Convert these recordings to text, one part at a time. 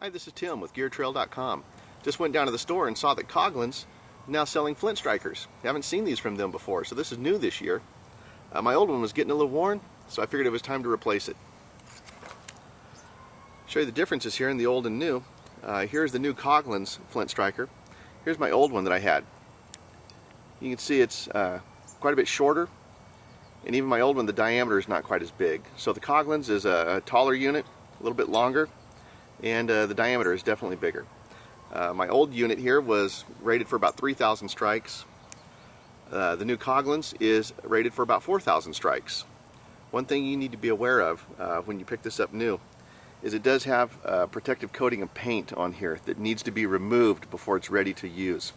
Hi, this is Tim with geartrail.com. Just went down to the store and saw that Coghlan's now selling Flint strikers. Haven't seen these from them before, so this is new this year. My old one was getting a little worn, so I figured it was time to replace it. Show you the differences here in the old and new. Here's the new Coghlan's Flint striker. Here's my old one that I had. You can see it's quite a bit shorter, and even my old one, the diameter is not quite as big. So the Coghlan's is a taller unit, a little bit longer, and the diameter is definitely bigger. My old unit here was rated for about 3,000 strikes. The new Coghlan's is rated for about 4,000 strikes. One thing you need to be aware of when you pick this up new is it does have a protective coating of paint on here that needs to be removed before it's ready to use.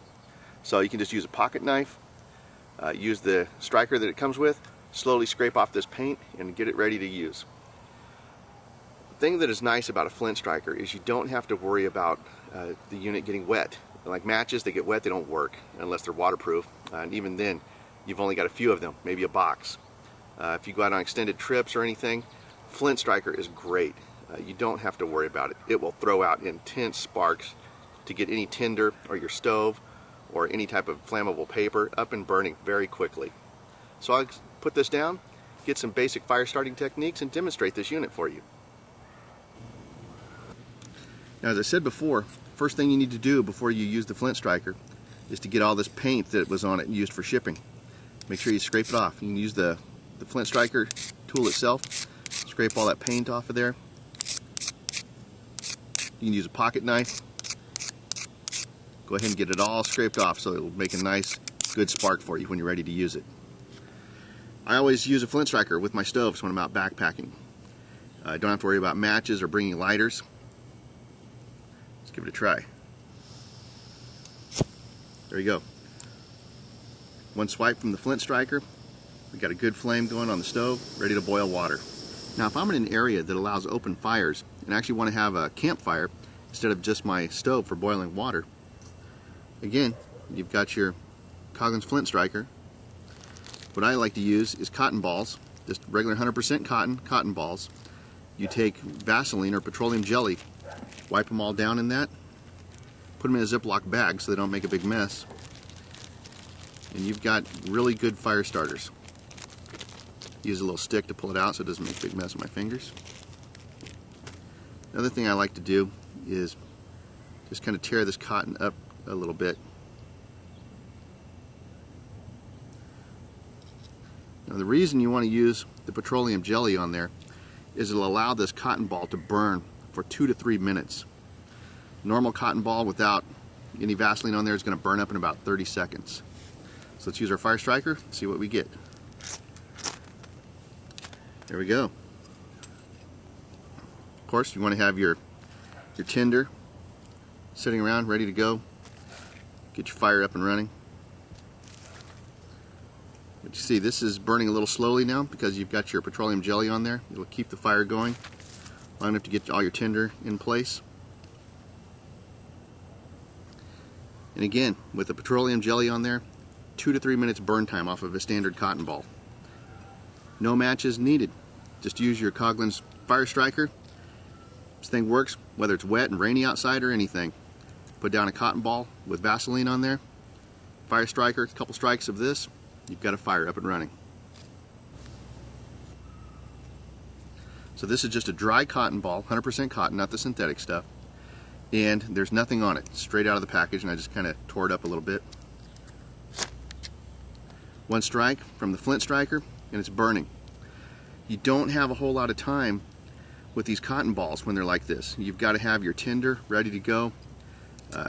So you can just use a pocket knife, use the striker that it comes with, slowly scrape off this paint and get it ready to use. The thing that is nice about a Flint striker is you don't have to worry about the unit getting wet. Like matches, they get wet, they don't work unless they're waterproof, and even then you've only got a few of them, maybe a box. If you go out on extended trips or anything, Flint striker is great. You don't have to worry about it. It will throw out intense sparks to get any tinder or your stove or any type of flammable paper up and burning very quickly. So I'll put this down, get some basic fire starting techniques, and demonstrate this unit for you. Now, as I said before, first thing you need to do before you use the Flint striker is to get all this paint that was on it used for shipping. Make sure you scrape it off. You can use the Flint striker tool itself, scrape all that paint off of there. You can use a pocket knife. Go ahead and get it all scraped off so it will make a nice, good spark for you when you're ready to use it. I always use a Flint striker with my stoves when I'm out backpacking. I don't have to worry about matches or bringing lighters. Let's give it a try. There you go. One swipe from the Flint striker. We got a good flame going on the stove, ready to boil water. Now, if I'm in an area that allows open fires and actually want to have a campfire instead of just my stove for boiling water, again, you've got your Coghlan's Flint striker. What I like to use is cotton balls, just regular 100% cotton balls. You take Vaseline or petroleum jelly, wipe them all down in that, put them in a Ziploc bag so they don't make a big mess, and you've got really good fire starters. Use a little stick to pull it out so it doesn't make a big mess of my fingers. Another thing I like to do is just kind of tear this cotton up a little bit. Now, the reason you want to use the petroleum jelly on there is it'll allow this cotton ball to burn for 2 to 3 minutes. Normal cotton ball without any Vaseline on there is going to burn up in about 30 seconds. So let's use our fire striker and see what we get. There we go. Of course, you want to have your tinder sitting around ready to go. Get your fire up and running. But you see, this is burning a little slowly now because you've got your petroleum jelly on there. It'll keep the fire going long enough to get all your tinder in place. And again, with the petroleum jelly on there, 2 to 3 minutes burn time off of a standard cotton ball. No matches needed. Just use your Coghlan's fire striker. This thing works whether it's wet and rainy outside or anything. Put down a cotton ball with Vaseline on there, fire striker, a couple strikes of this, you've got a fire up and running. So this is just a dry cotton ball, 100% cotton, not the synthetic stuff, and there's nothing on it, straight out of the package, and I just kind of tore it up a little bit. One strike from the Flint striker and it's burning. You don't have a whole lot of time with these cotton balls when they're like this. You've got to have your tinder ready to go,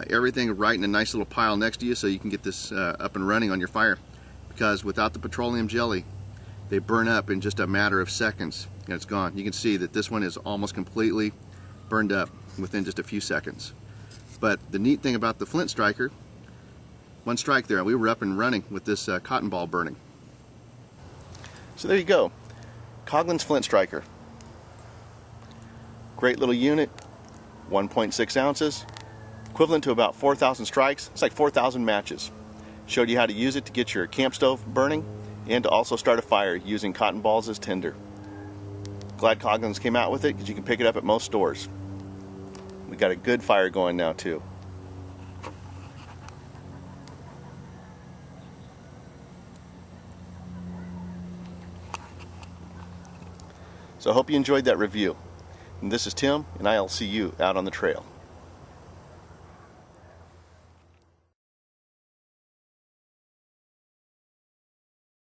everything right in a nice little pile next to you so you can get this up and running on your fire, because without the petroleum jelly they burn up in just a matter of seconds and it's gone. You can see that this one is almost completely burned up within just a few seconds. But the neat thing about the Flint striker, one strike there, we were up and running with this cotton ball burning. So there you go, Coghlan's Flint striker. Great little unit, 1.6 ounces, equivalent to about 4,000 strikes. It's like 4,000 matches. Showed you how to use it to get your camp stove burning and to also start a fire using cotton balls as tinder. Glad Coghlan's came out with it because you can pick it up at most stores. We got a good fire going now too. So I hope you enjoyed that review. And this is Tim, and I'll see you out on the trail.